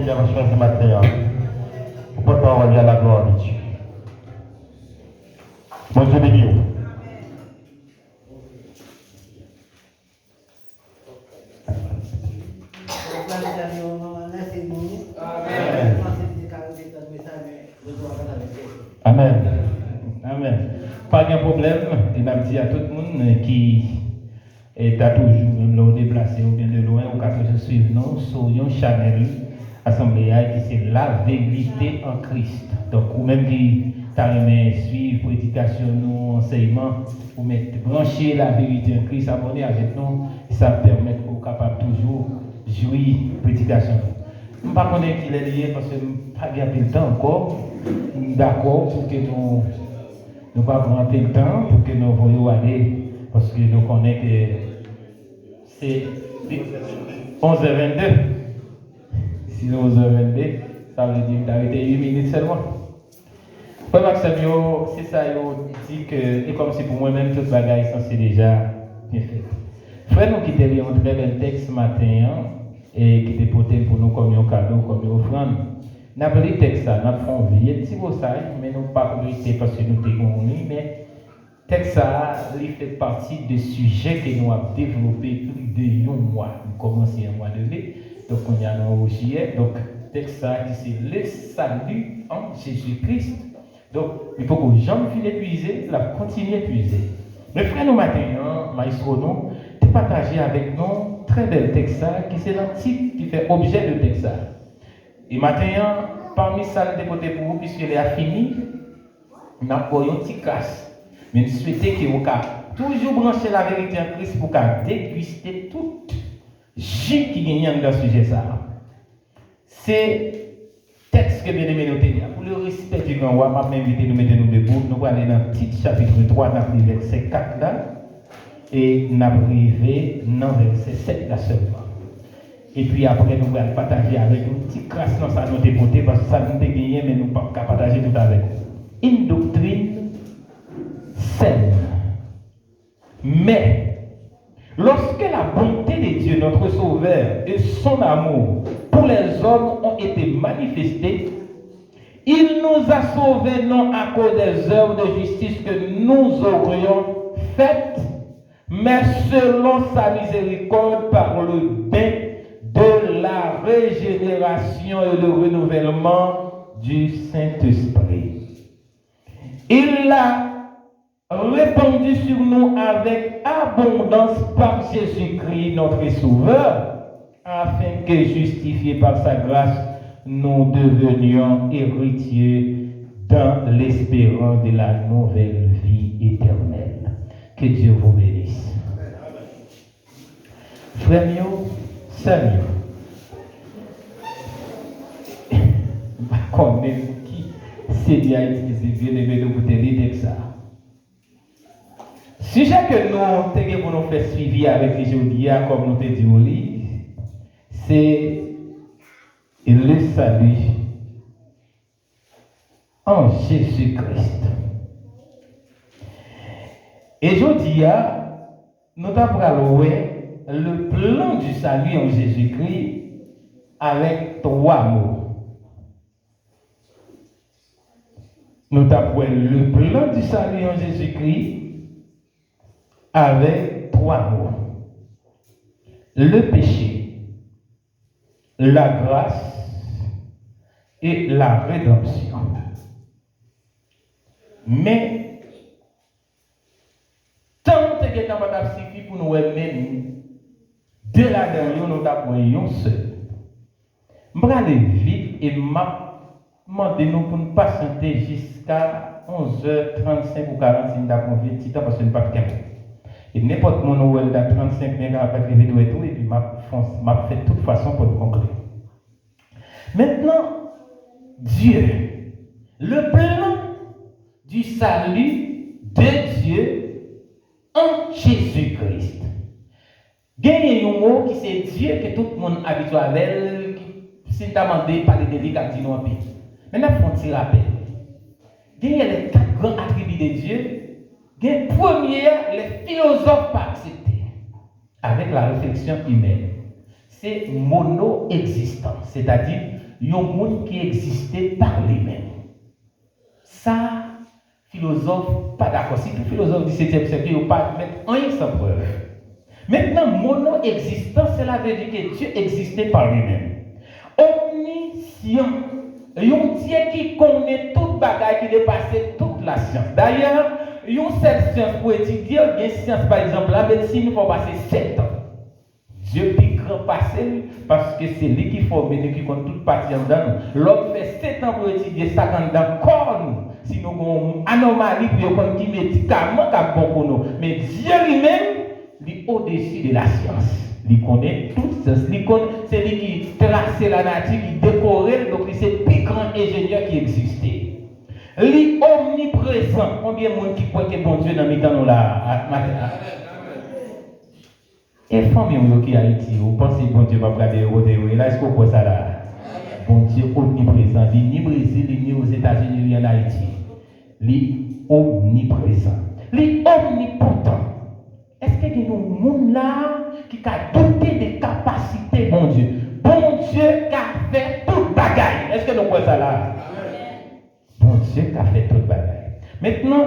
intervention ce matin. Pour porter parole à la gloire de Dieu. Bon Dieu béni. Amen. Amen. Pas de problème. Il m'a dit à tout le monde qui est toujours même déplacé ou bien de loin ou qui toujours suivre nous sur une channel assemblée qui c'est la vérité en Christ. Donc ou même qui t'a aimé suivre prédication nous enseignement ou mettre brancher la vérité en Christ, abonner avec nous, ça permet qu'on capable toujours jouir prédication. Je ne sais pas qu'il est lié parce que je n'ai pas gardé le temps encore. D'accord pour que nous ne pas prendre le temps, pour que nous voyons aller, parce que nous connaissons que c'est 11h22. Si 11h22, ça veut dire d'arrêter 8 minutes seulement. Frère Maxime, c'est ça, il dit que, et comme c'est pour moi-même, toute bagaille, c'est déjà bien fait. Frère, nous quittons un très bel texte ce matin, et qui était porté pour nous comme un cadeau, comme une offrande. Nous avons lu le texte, nous avons fait un petit message, mais nous n'avons pas lu parce que nous avons lu, mais le texte il fait partie des sujets que nous avons développés plus de 1 mois. Nous commençons un mois de mai, donc on y a un juillet. Donc le texte qui c'est le salut en Jésus-Christ. Donc il faut que les gens finissent d'épuiser, la continuer à épuiser. Mais frère, nous maintenant, maestro, nous, de partager avec nous très bel texte qui c'est l'antique qui fait objet de texte. Et maintenant, parmi ça, de côté pour vous, puisqu'il est fini, nous avons un petit casse. Mais nous souhaitons que vous toujours brancher la vérité en Christ pour déguster tout jus qui gagne dans ce sujet. C'est texte que bien aimé nous tenir. Pour le respect du grand roi, je vais m'inviter nous mettre nous debout. Nous allons aller dans le petit chapitre 3, dans le verset 4 là. Et nous allons arriver dans le verset 7 là seulement. Et puis après, nous allons partager avec nous une petite crasse dans ça nous déporter parce que ça nous gagné, mais nous ne pouvons pas partager tout avec vous. Une doctrine saine. Mais, lorsque la bonté de Dieu, notre Sauveur, et son amour pour les hommes ont été manifestés, il nous a sauvés non à cause des œuvres de justice que nous aurions faites, mais selon sa miséricorde par le bien de la régénération et le renouvellement du Saint-Esprit. Il l'a répandu sur nous avec abondance par Jésus-Christ, notre Sauveur, afin que, justifiés par sa grâce, nous devenions héritiers dans l'espérance de la nouvelle vie éternelle. Que Dieu vous bénisse. Frère Mio, Samuel, comme qui c'est bien utilisé, bien aimé de vous aider ça. Sujet que nous avons pour nous faire suivi avec les aujourd'hui, comme nous t'avons dit, c'est le salut en Jésus-Christ. Et aujourd'hui, nous avons le plan du salut en Jésus-Christ avec 3 mots. Nous avons le plan du salut en Jésus-Christ avec 3 mots. Le péché, la grâce et la rédemption. Mais, tant que nous avons suffi pour nous aimer, de la dernière, nous avons un seul. Je vais aller vite et demandez-nous pour nous patienter jusqu'à 11h35 ou 45 d'après vite, parce que nous ne pas de et n'importe mon Noël dans 35 minutes après le vidéo et tout, et puis m'a fait de toute façon pour nous conclure. Maintenant, Dieu, le plan du salut de Dieu en Jésus-Christ. Il y a un mot qui c'est Dieu que tout le monde habitué avec, si tu as demandé par les délits qui dit non en pays. Maintenant, il faut un petit rappel. Il y a les 4 grands attributs de Dieu. Première, les philosophes pas acceptés avec la réflexion humaine. C'est mono-existant, c'est-à-dire un monde qui existait par lui-même. Ça, philosophe, pas d'accord. Si tout philosophe du 17e siècle, il ne pas mettre rien sans preuve. Maintenant, mono-existence, cela veut dire que Dieu existait par lui-même. Omniscient. Un Dieu qui connaît toute bagaille qui dépasse toute la science. D'ailleurs, une seule science pour étudier, une science par exemple, la médecine, il faut passer 7 ans. Dieu peut grand passer parce que c'est lui qui forme nous, qui compte toute partie en dedans. L'homme fait 7 ans pour étudier ça dans le corps. Si nous avons une anomalie, puis on qui médicament qui bon pour nous. Mais Dieu lui-même, il est au-dessus de la science. Il connaît toute science. C'est lui qui trace la nature, qui décore, donc c'est le plus grand ingénieur qui existait. Il est omniprésent. Combien de monde qui croit que bon Dieu dans mes temps là? Et famille qui est Haïti, vous pensez que bon Dieu va regarder au là, est-ce que vous croyez ça là? Bon Dieu omniprésent. Il n'est ni au Brésil, ni aux États-Unis, ni en Haïti. Il est omniprésent. Il est omnipotent. Est-ce qu'il y a un monde là qui a douté des capacités, bon Dieu? Bon Dieu qui a fait toute bagaille. Est-ce que nous croyons ça là? Bon Dieu qui a fait toute bagaille. Maintenant,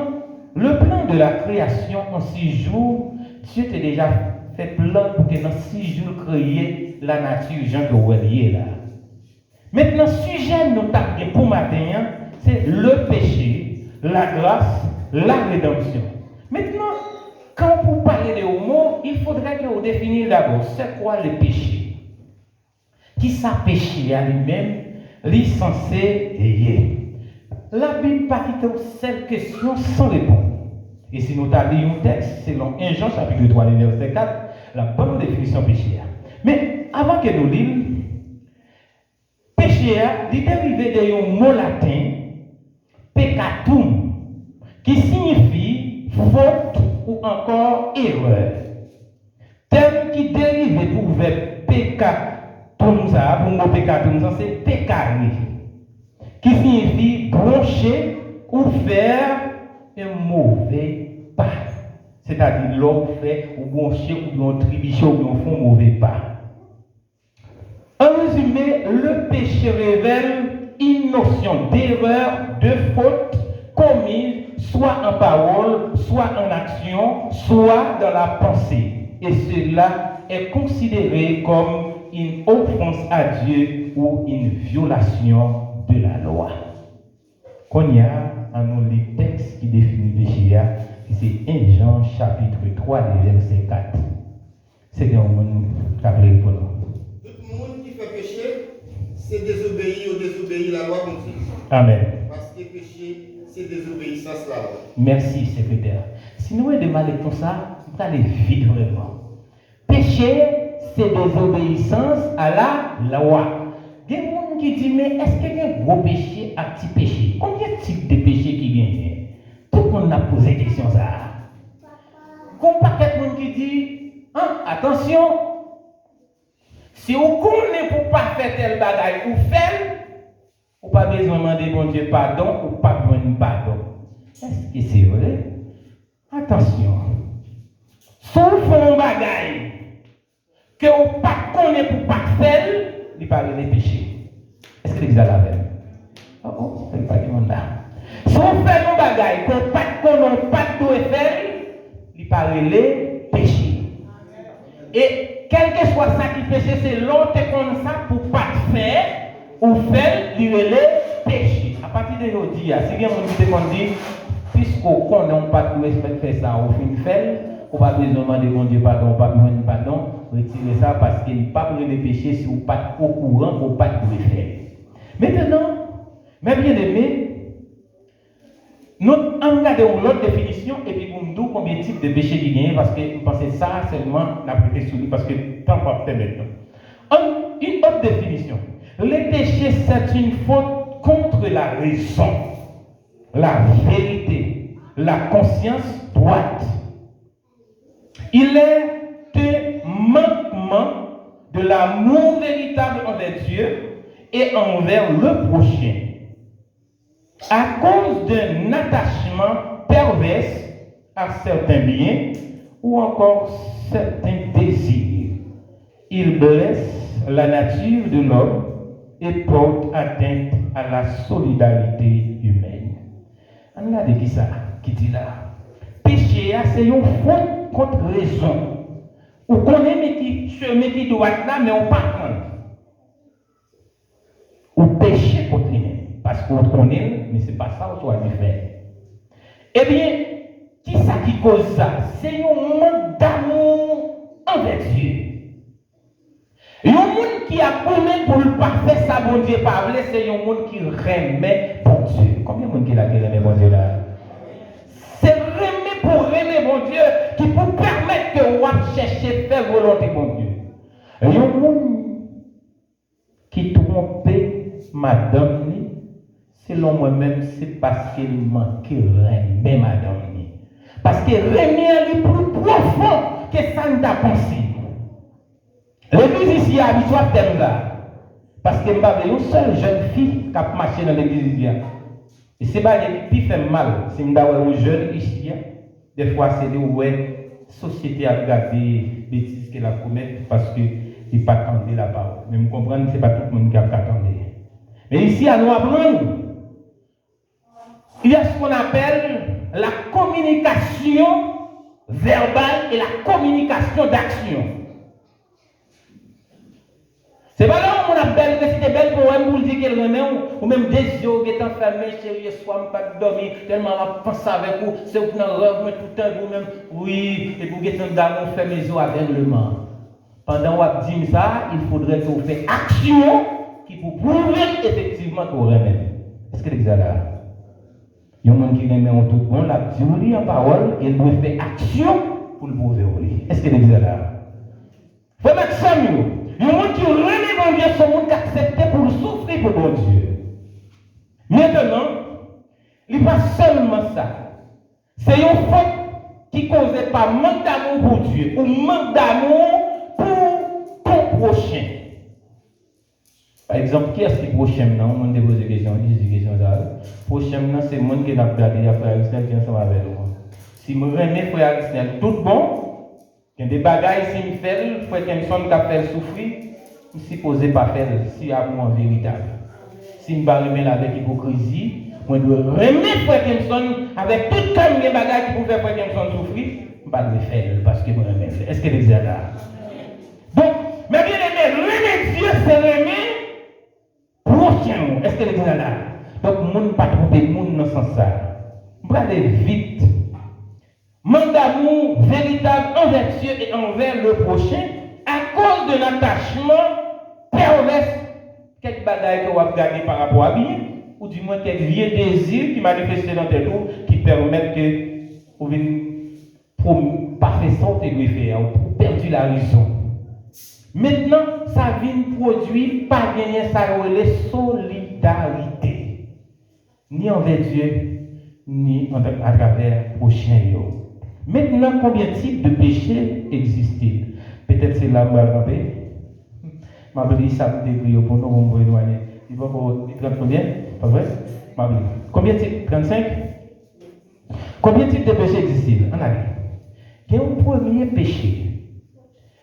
le plan de la création en 6 jours, Dieu t'a déjà fait plan pour que dans 6 jours, créer la nature, Jean que vous voyez là. Maintenant, sujet nous avons pour matin, c'est le péché, la grâce, la rédemption. Maintenant, quand vous parlez de mots, il faudrait que vous définissiez d'abord c'est quoi le péché. Qui ça péché à lui-même, lui censé ayer. La Bible pas quitter cette question sans réponse. Et si nous avons lu un texte, selon 1 Jean chapitre 3, verset 4, la bonne définition péché. Mais avant que nous lisions, péché est dérivé d'un mot latin, peccatum, qui signifie faute ou encore erreur. Terme qui dérive pour le peccatum, pour le mot peccatum, c'est peccare, qui signifie broncher ou faire un mauvais pas. C'est-à-dire l'homme fait ou broncher ou tribicher ou font un mauvais pas. En résumé, le péché révèle une notion d'erreur, de faute commise soit en parole, soit en action, soit dans la pensée. Et cela est considéré comme une offense à Dieu ou une violation de la loi. Qu'on y a un les textes qui définit le péché, c'est 1 Jean chapitre 3, verset 4. C'est un monde qui a pris pour nous. Tout le monde qui fait péché, c'est désobéir ou désobéir la loi contre Dieu. Amen. Parce que péché, c'est désobéissance la loi. Merci, secrétaire. Si nous avons mal comme ça, vous allez vite vraiment. Péché, c'est désobéissance à la loi. Il y a des gens qui disent, mais est-ce qu'il y a un gros péché, un petit péché? Combien de types de péchés qui viennent? Tout le monde a posé la question ça. Comme pas quelqu'un qui dit, attention, si vous connaissez pour ne pas faire tel bagaille ou faire, vous n'avez pas besoin de demander bon Dieu pardon ou pas besoin de pardon. Est-ce que c'est vrai? Attention. Si vous faites un bagaille que vous ne connaissez pour ne pas faire, il parle des péchés. Est-ce que vous avez la même? Oh, c'est pas du monde là. Si vous faites un bagaille que vous ne pas faire, il parle des péchés. Et quel que soit ça qui péché, c'est l'autre comme ça pour ne pas faire ou faire, il est péché. À partir de aujourd'hui, si quelqu'un me dit, puisqu'on n'a pas de faire ça, on finit de faire, on va besoin de demander mon Dieu pardon, pas besoin de pardon, retirez ça parce qu'il n'est pas pour les péchés si vous n'êtes pas au courant, vous pas de faire. Maintenant, mes bien-aimés, nous regardons l'autre définition et puis vous me dites combien de types de péchés il y a parce que vous pensez ça seulement la prêter sur lui parce que tant pas fait maintenant. Une autre définition. Le péché, c'est une faute contre la raison, la vérité, la conscience droite. Il est un manquement de l'amour véritable envers Dieu et envers le prochain, à cause d'un attachement pervers à certains biens ou encore certains désirs. Il blesse la nature de l'homme et porte atteinte à la solidarité humaine. On a dit ça, qui dit là. Péché, c'est une faute contre raison. Ou qu'on aime qui doit être là, mais on pas contre. Ou péché contre lui-même. Parce qu'on connaît, mais ce n'est pas ça qu'on doit faire. Eh bien, qui ça qui cause ça? C'est un manque d'amour envers Dieu. Un monde qui a commis pour ne pas faire ça, bon Dieu, pas vrai, c'est un monde qui remet bon Dieu. Combien de monde qui remet bon Dieu là? C'est remet pour remet bon Dieu qui peut permettre que vous cherchiez faire volonté bon Dieu. Un monde qui trompe madame, selon moi-même, c'est parce qu'il manque remet madame. Parce que remet est plus profond que ça ne t'a pensé. L'église ici est habituée à faire ça. Parce que je une seule jeune fille qui a marché dans l'église ici. Et c'est pas qui fait mal. Si je une jeune ici, des fois c'est de ouais, la société a regardé les bêtises qu'elle a commises parce qu'il n'a pas attendu la parole. Mais vous comprenez, ce n'est pas tout le monde qui a attendu. Mais ici, à nous apprendre, il y a ce qu'on appelle la communication verbale et la communication d'action. C'est pas là où on a belle, que c'était belle pour elle, pour dire qu'elle remet, ou même des yeux qui sont fermés, chérie, soit pas dormir, tellement on pense avec vous, c'est vous dans rêve, mais tout le temps vous-même, oui, et pour que vous d'amour, faire mes yeux aveuglement. Pendant qu'on dit ça, il faudrait que vous fassiez action qui vous prouve effectivement que vous remet. Est-ce que c'est ça là? Il y a des gens qui remet en tout bon, la dit en parole, et il doit faire action pour le prouver. Est-ce que c'est ça là? Il faut mettre ça mieux. Il y a des gens qui remet bon Dieu, ce monde qui accepte pour souffrir pour bon Dieu. Maintenant, il n'y a pas seulement ça. C'est une faute qui ne cause pas manque d'amour pour Dieu ou manque d'amour pour ton prochain. Par exemple, qui est-ce qui est prochain? On me pose des questions, prochain, c'est le monde qui a regardé après Aristel qui est ensemble avec nous. Si je remets frère Aristel tout bon, il y a des bagailles, si je fais, frère Kemson qui a fait souffrir, je ne suppose pas faire si amour véritable. Si je remets avec hypocrisie, je dois remettre frère Kemson avec tout comme les bagailles qui pouvaient frère Kemson souffrir, je ne vais pas le faire parce que je remets. Est-ce que c'est ça là? Donc, mais bien aimé, remettre Dieu, c'est remettre prochain. Est-ce que c'est ça là? Donc, je ne vais pas tromper le monde dans ce sens. Je vais aller vite. Manque d'amour véritable envers Dieu et envers le prochain à cause de l'attachement pervers, quelques bagailles que vous avez gagné par rapport à bien, ou du moins quelques vieux désirs qui manifestent dans tes tours qui permettent que vous ne pas faire ça, vous faire, vous perdre la raison. Maintenant, ça vient produire pas gagner ça la solidarité, ni envers Dieu, ni à travers le prochain. Maintenant, combien de types de péchés existent-ils? Peut-être c'est là où on va camper. Ma belle, ça me débrouille pour nous, on va éloigner. Il va pour 30 combien? Pas vrai? Ma belle. Combien de types? 35? Combien de types de péchés existent-ils? On a dit. Il y a un premier péché.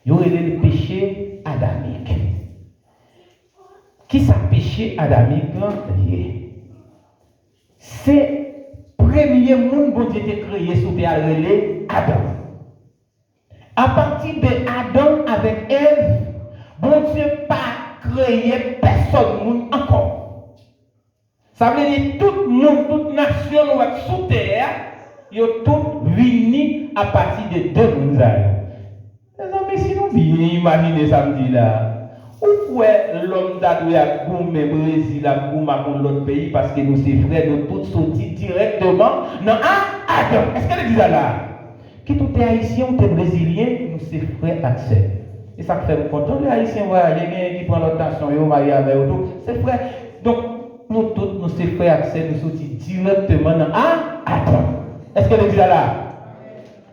Il y aurait le péché adamique. Qui ça péché adamique là? C'est premier monde que Dieu a créé sur terre, Adam. À partir de Adam avec Ève, bon Dieu n'a pas créé personne encore. Ça veut dire tout le monde, toute nation sous terre, ils ont tous venu à partir de deux mondes. Les amis, si nous bien imaginez samedi là, où est l'homme d'Adoué à Goumé, Brésil, à Goumé, à l'autre pays, parce que nous, ces frères, nous tous sortis directement dans Adam. Est-ce qu'elle dit ça là? Qui tout est haïtien ou est brésilien, nous, ces frères, acceptent. Et ça fait me content, les haïtiens, voilà, les qui prennent leur tension, ils ont marié avec eux, ces frères. Donc, nous tous, nous, ces frères, acceptent, nous sortis directement dans Adam. Est-ce qu'elle dit ça là?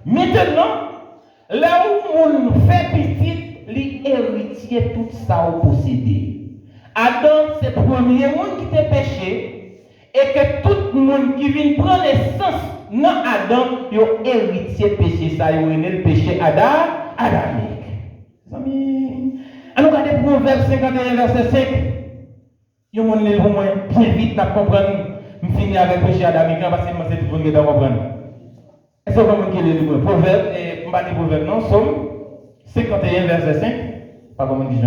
Maintenant, là où on fait petit, l'héritier tout ça au possédé. Adam, c'est le premier monde qui t'a péché, et que tout le monde qui vient prendre naissance dans Adam, il a héritier péché ça, il a le péché adamique. Amis, allons regarder Proverbe 51, verset 5. Il y a un monde pour moi, bien vite, n'a comprendre. Je finis avec le péché adamique parce que c'est tout le monde qui doit comprendre. Est-ce que vous comprenez le proverbe, et je ne vais pas dire proverbe, non, Somme 51, verset 5. Pas comment dire,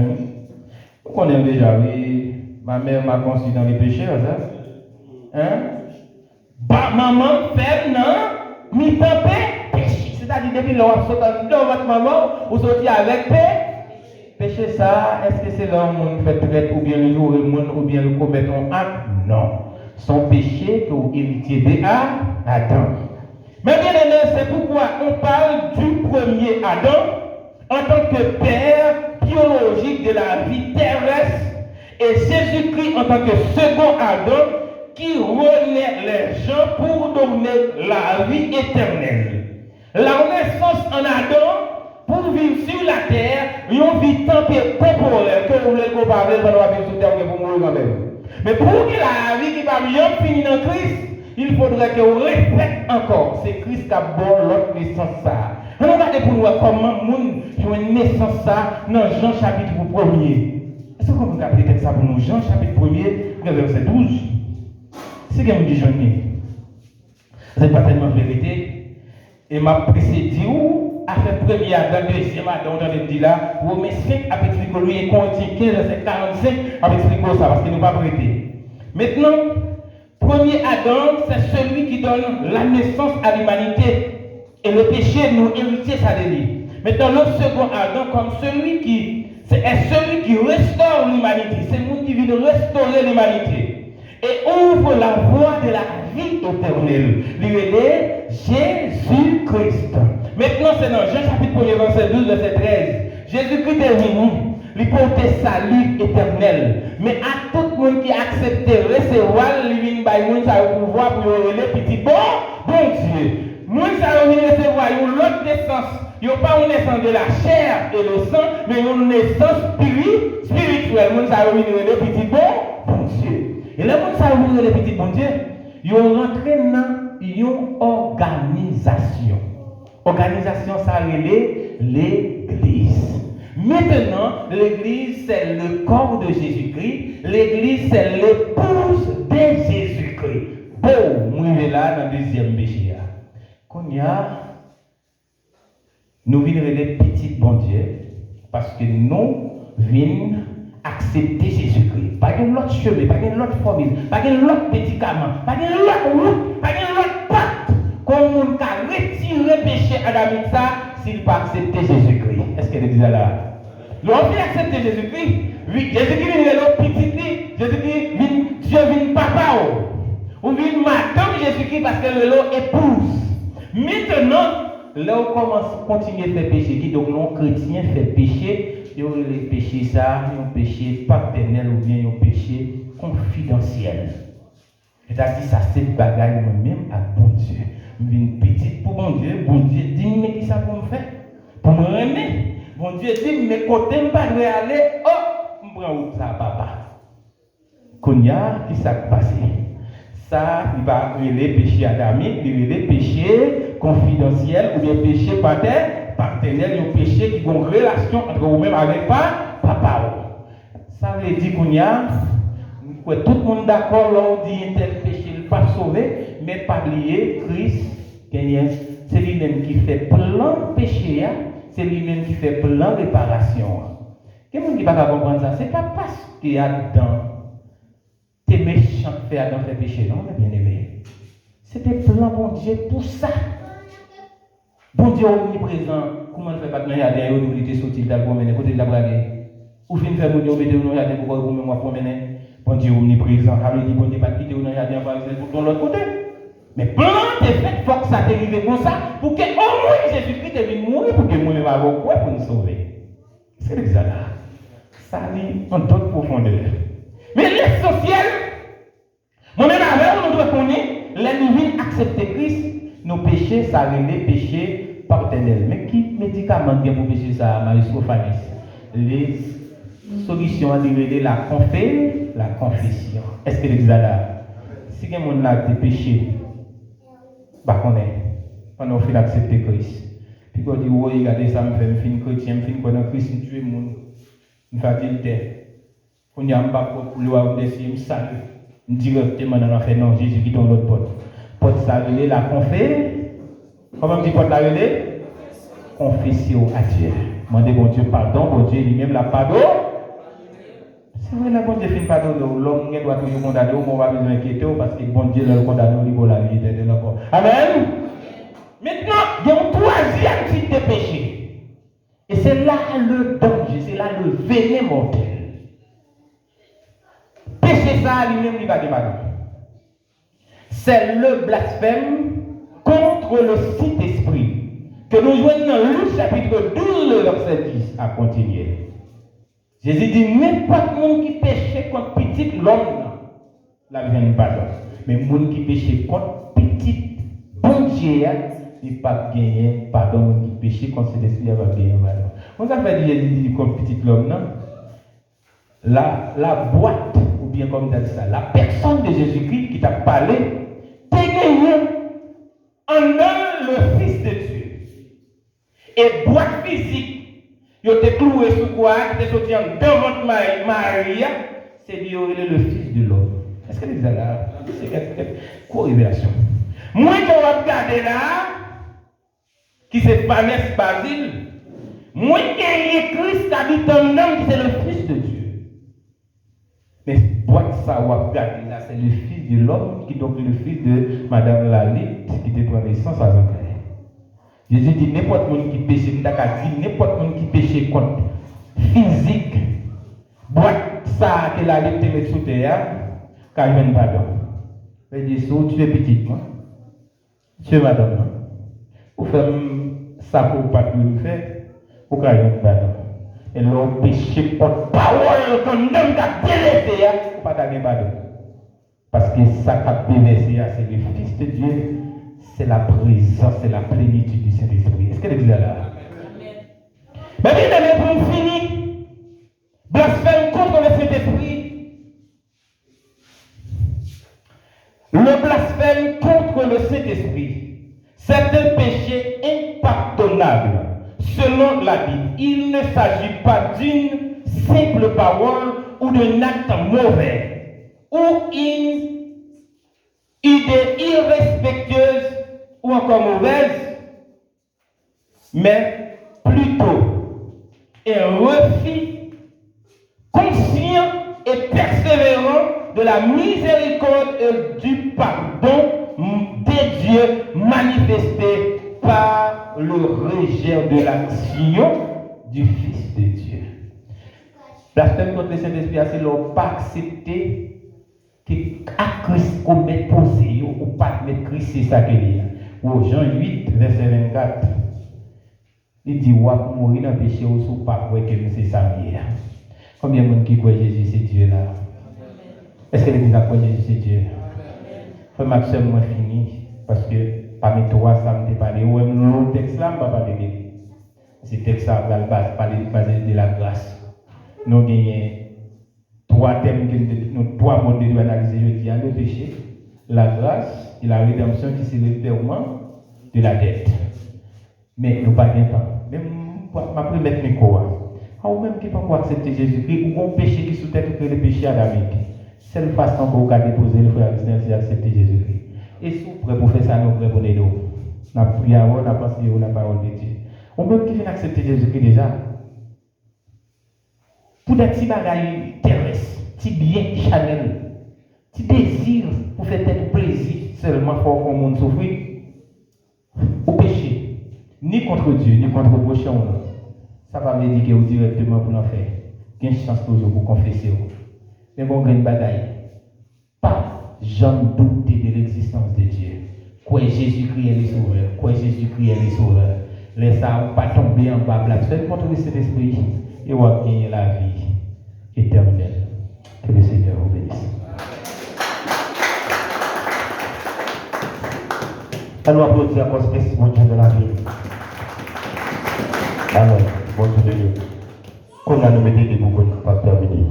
vous connaissez déjà, oui, ma mère m'a conçu dans les péchés, ça. Hein? Bah, maman, fait, non, mi papa, péché. C'est-à-dire, depuis l'heure, vous sortez dans votre maman, vous sortez avec péché ça, est-ce que c'est là où on fait traite, ou bien le jour, ou bien le commettre un acte? Non. Son péché que vous héritiez de Adam. Mais bien aimé, c'est pourquoi on parle du premier Adam en tant que père biologique de la vie terrestre et Jésus-Christ en tant que second Adam qui renaît les gens pour donner la vie éternelle. La naissance en Adam pour vivre sur la terre, une vie temporaire que vous voulez comparer pendant la vie sur terre pour mourir quand même. Mais pour que la vie qui va bien finir dans Christ, il faudrait que vous répétez encore. C'est Christ qui a bon l'autre naissance ça. On regarde pour nous comment nous avons une naissance ça dans Jean chapitre 1er. Est-ce que vous pouvez appeler ça pour nous? Jean chapitre 1er, verset 12. C'est ce que vous dites, Jean. Ce n'est pas tellement vérité. Et m'a précédé où a fait premier Adam, deuxième Adam, on a dit là, Romains 5, a expliqué lui, et Corinthiens 15, verset 45, a expliqué ça, parce qu'il ne pas prêté. Maintenant, premier Adam, c'est celui qui donne la naissance à l'humanité. Et le péché, nous héritiers, ça de lui. Maintenant, le second Adam, comme celui qui, c'est celui qui restaure l'humanité. C'est lui qui vient restaurer l'humanité. Et ouvre la voie de la vie éternelle. Lui est Jésus-Christ. Maintenant, c'est dans Jean chapitre 1, verset 12, verset 13. Jésus-Christ est venu, lui porter salut éternel. Mais à tout le monde qui accepte recevoir, lui vient par pouvoir pour le petit bon Dieu. Nous allons recevoir une autre naissance. Il n'y a pas une naissance de la chair et le sang, mais une naissance spirituelle. Nous allons le petit bon Dieu. Et là, nous allons le petit bon Dieu. Ils ont rentré dans une organisation. Organisation, ça relève l'Église. Maintenant, l'Église, c'est le corps de Jésus-Christ. L'Église, c'est l'épouse de Jésus-Christ. Bon, nous sommes là dans le deuxième péché. Nous venons les petits bon Dieu parce que nous venons accepter Jésus-Christ. Pas une autre chemin, pas une autre formule, pas une autre médicament, pas une autre route, pas une autre pacte. Comme on a retiré le péché adamique ça, s'il pas accepter Jésus-Christ. Est-ce qu'elle est déjà là? L'on vient accepter Jésus-Christ. Oui, Jésus-Christ vient le petit, Jésus-Christ, Dieu vient papa. Ou vient madame Jésus-Christ parce que le lot épouse. Maintenant, là on commence à continuer à faire péché, qui donc non chrétien fait péché, il y a les péchés ça, un péché paternel ou bien un péché confidentiel. C'est-à-dire ça c'est le bagage moi-même à bon Dieu. Je viens petite pour bon Dieu dit mais qui ça pour me faire? Pour me remettre. Bon Dieu dit mais côté me pas aller, oh, me prend où ça papa. Konya qui ça passé? Ça, il va les péchés adamiques, les péchés confidentiels ou bien péchés paternels, ou péchés qui ont une relation entre vous-même avec papa. Ça veut dire qu'on y a, tout le monde d'accord, là, on dit tel péché, il ne pas sauvé, mais pas lié, Christ, c'est lui-même qui fait plein péché, c'est lui-même qui fait plein réparation. Quelqu'un qui ne va pas comprendre ça, ce n'est pas parce qu'il y a dedans. T'es méchant fait Adam fait péché, non, bien aimé. C'était plan bon Dieu pour ça. Bon Dieu omniprésent, comment on fait pas de regarder, on était sorti de la promener, côté de la blague. Ou fin faire mon Dieu, mettez nous regarder pour vous moi promener. Bon Dieu omniprésent, ça veut dire bon Dieu pas quitter nous regarder par exemple pour l'autre côté. Mais plan t'es fait, faut que ça t'arrive comme ça, pour que au moins Jésus-Christ te vienne mourir pour que nous ne va quoi pour nous sauver. C'est ça là. Ça dit en toute profondeur. Mais l'essentiel, moi-même avec nous devons connaître, l'ennemi accepter Christ, nos péchés, ça les péchés paternels. Mais qui médicament bien pour pécher ça, Marie-Sophanis? Les solutions à dire la confession. Est-ce que l'examen là? Si quelqu'un a des péchés, bah qu'on est, on fait accepter Christ. Puis quand on dit, oui, regardez ça, je suis chrétien, je suis pendant Christ, je tue le monde, je fais adultère. On y a un bac pour lui avoir décidé, je salue. Directement dans l'enfer, non, Jésus qui donne l'autre porte. Porte ça, la confé. Comment on dit porte la relais? Confession à Dieu. Demandez bon Dieu pardon, bon Dieu lui-même la pardon. C'est vrai, la bon Dieu fait pardon, l'homme doit toujours condamner, on va besoin d'inquiéter parce que bon Dieu le condamne au niveau de la vie éternelle encore. Amen. Maintenant, il y a un troisième type de péché. Et c'est là le danger, c'est là le véné mortel. Péché ça, lui-même, il va demander. C'est le blasphème contre le Saint-Esprit que nous jouons dans Luc chapitre 12, verset 10 à continuer. Jésus dit, n'importe qui qui péche contre petit l'homme, la vie n'est pas là. Mais les gens qui péche contre petit bon Dieu, il n'y a pas gagné pardon, qui péche contre cet esprit, il va gagner pardon. On a fait Jésus dit contre petit l'homme, non? La boîte, ou bien comme dit ça, la personne de Jésus-Christ qui t'a parlé, t'es gagné en un le Fils de Dieu. Et boîte physique, il était cloué sous quoi, il était sorti en devant Marie, c'est lui le Fils de l'homme. Est-ce que vous avez là? C'est quoi révélation? Moi, je vais regarder là, qui c'est Vanessa Basile, moi, j'ai Christ habite en homme, c'est le Fils de Dieu. Mais boîte ça, on va regarder là, c'est le Fils de l'homme, qui est donc le fils de Madame Lalite, qui était pour naissance à Zancaire. Jésus dit n'importe qui péche, n'importe qui péche contre physique, boîte ça que la lèvre te met sous terre, car il n'y a pas pardon. Il dit tu es petite, moi. Tu es madame, moi. Pour faire ça pour pas tout faire, pour qu'il y ait pardon. Et l'on péché contre parole, qu'on n'aime qu'à délaisser, pour pas t'avoir pardon. Parce que ça qu'a délaissé, c'est le Fils de Dieu. C'est la présence, c'est la plénitude du Saint-Esprit. Est-ce qu'elle est là? Mais bien, pour finir, blasphème contre le Saint-Esprit. Le blasphème contre le Saint-Esprit, c'est un péché impardonnable. Selon la Bible, il ne s'agit pas d'une simple parole ou d'un acte mauvais ou une idée irrespectueuse ou encore mauvaise, mais plutôt un refus conscient et persévérant de la miséricorde et du pardon de Dieu manifesté par le rejet de l'action du Fils de Dieu. Blasphème contre le Saint-Esprit, c'est leur pas accepter que à Christ qu'on met posé ou pas mettre Christ, c'est ça qu'il y a. Ou Jean 8, verset 24, il dit, ouais, pour mourir dans le péché, ou sous pas que c'est ça. Combien de monde qui croit Jésus, c'est Dieu là? Est-ce que l'Église a croit Jésus, c'est Dieu? Faut maximum moi fini, parce que parmi toi, ça me parlé. Ou même l'autre texte là, je ne vais pas parler de ce texte là, va parler de la grâce. Nous gagnons trois thèmes, trois modes de analyser, je dis, le péché, la grâce et la rédemption qui c'est le paiement de la dette. Mais nous pas de temps. Même ma première micro, ou même qui ne peut pas accepter Jésus-Christ, ou un péché qui sous-tête que le péché adamique. C'est la façon pour vous déposer le frère Christian, c'est d'accepter Jésus-Christ. Et si vous prêts pour faire ça, nous prêts pour nous. Nous avons prié avant, nous avons pensé à la parole de Dieu. On même qui vient accepter Jésus-Christ déjà. Pour des petits bagailles terrestres, petits biens charnels, petits désirs pour faire tête plaisir seulement pour que le monde souffre. Au péché, ni contre Dieu, ni contre le prochain. Ça va me dire que directement pour l'en faire. Il y a une chance toujours pour confesser. Mais bon, il y a une bataille. Pas jamais douter de l'existence de Dieu. Quoi Jésus-Christ est le sauveur. Quoi Jésus-Christ est le sauveur. Laissez ça pas tomber en bas blasphème contre le Saint-Esprit et on va gagner la vie éternelle. Que le Seigneur vous bénisse. Allons applaudir à cause de mon Dieu de la vie. Amen. Bon Dieu de Dieu. Qu'on a nous mettez des boucles pour terminer.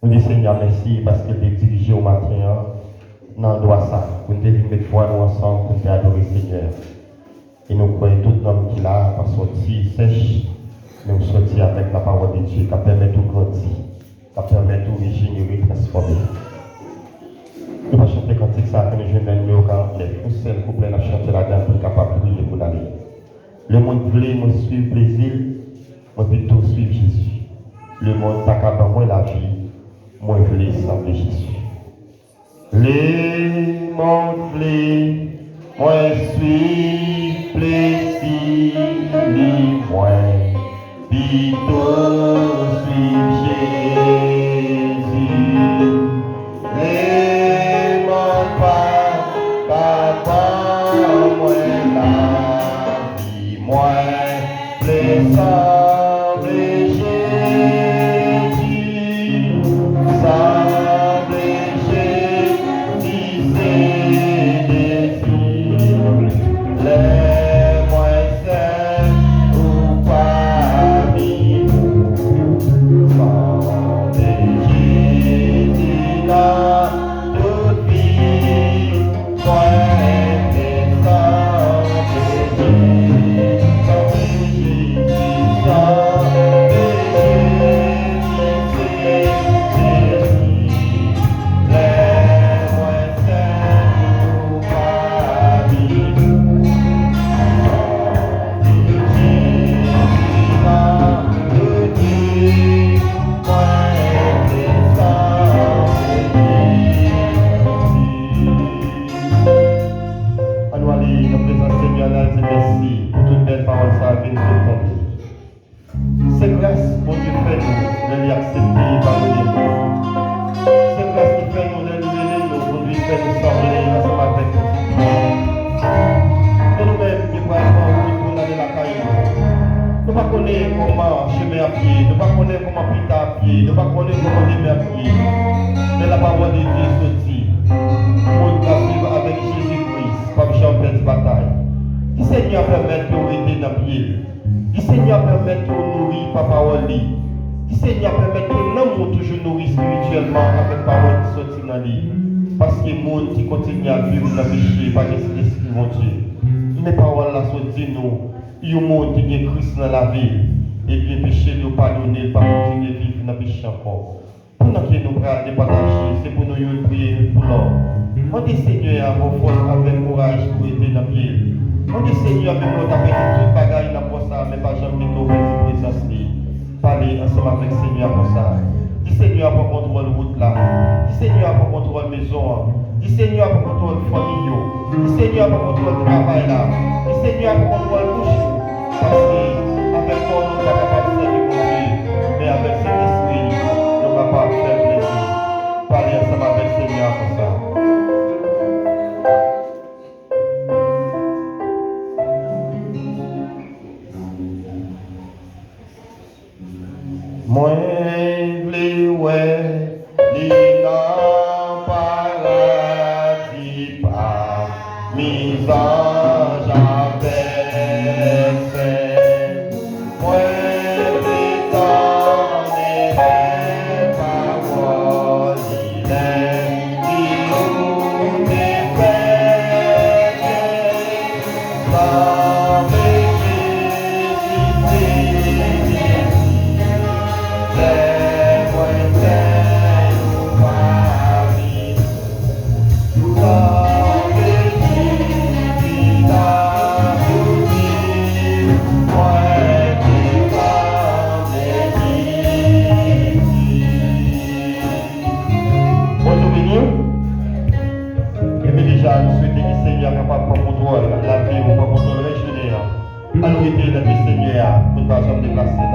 Nous disons Seigneur merci parce que tu es dirigé au matin dans le droit ça. Pour nous mettre foi nous ensemble pour adorer Seigneur. Et nous croyons tout l'homme qui l'a pas sorti sèche, mais nous sortir avec la parole de Dieu qui permet tout grandir. va permettre de régénérer, transformer. Nous allons chanter quand c'est ça que nous jeunes nous quand les seul couplet à chanter là-dedans pour capable de prier pour l'aller. Le monde voulait me suivre plaisir, moi plutôt suivre Jésus. Le monde pas capable moi la vie, moi je voulais sembler Jésus. Le monde voulait moi suivre plaisir, moi plutôt suivre Jésus. Le monde pas capable moi la vie, moi voulais sembler Jésus. Sembler Jésus, c'est désir. Les moins saints ou parmi nous. Sembler Jésus dans toute vie. Moi, les sembler Jésus. Sembler Jésus, sembler c'est grâce pour Dieu fait nous de lui accepter par nous. C'est grâce qui fait nous de lui aider nous pour lui faire nous sembler ensemble avec nous. Et nous-mêmes, nous ne pouvons pas aller la caille. Nous ne connaissons pas comment chemin à pied, nous ne connaissons pas comment pita à pied, nous ne connaissons pas comment lever à pied. Mais la parole de Dieu sortit pour nous vivre avec Jésus-Christ, par champion de bataille. Le Seigneur permet de nous aider dans le pied. Le Seigneur permet de nous nourrir par parole. Le Seigneur permet que nous toujours nourrir spirituellement avec parole qui sortit dans lui. Parce que les gens qui continuent à vivre dans le péché, pas de l'esprit mon Dieu. Mais paroles là sortent nous, il y a des gens qui ont Christ dans la vie. Et bien péché nous pardonner, pas continuer à vivre dans le péché encore. Pendant que nous prenons des partager, c'est pour nous prier pour l'homme. On dit Seigneur, avec courage pour aider dans le pied. On dit Seigneur, même nous avons fait tout bagaille dans le ça, mais pas jamais nous avons présence. Parlez ensemble avec le Seigneur pour ça. Dis Seigneur pour contrôle route là. Dis Seigneur pour contrôle maison. Dis Seigneur pour contrôle famille. Dis Seigneur pour contrôle travail là. Dis Seigneur pour contrôle bouche. Parce que avec toi nous sommes capables de servir mon Dieu. Mais avec cet esprit, nous sommes capables de faire plaisir. Parlez ensemble avec le Seigneur pour ça. Moi, les ouais, les non paradis pas, mis anges avec fait. Moi, les temps et les paroles, il est qui nous défait. Sans nous souhaitons que le Seigneur soit capable de contrôler la vie ou de contrôler le Seigneur. Alors, il est le Seigneur, nous ne pouvons pas déplacer.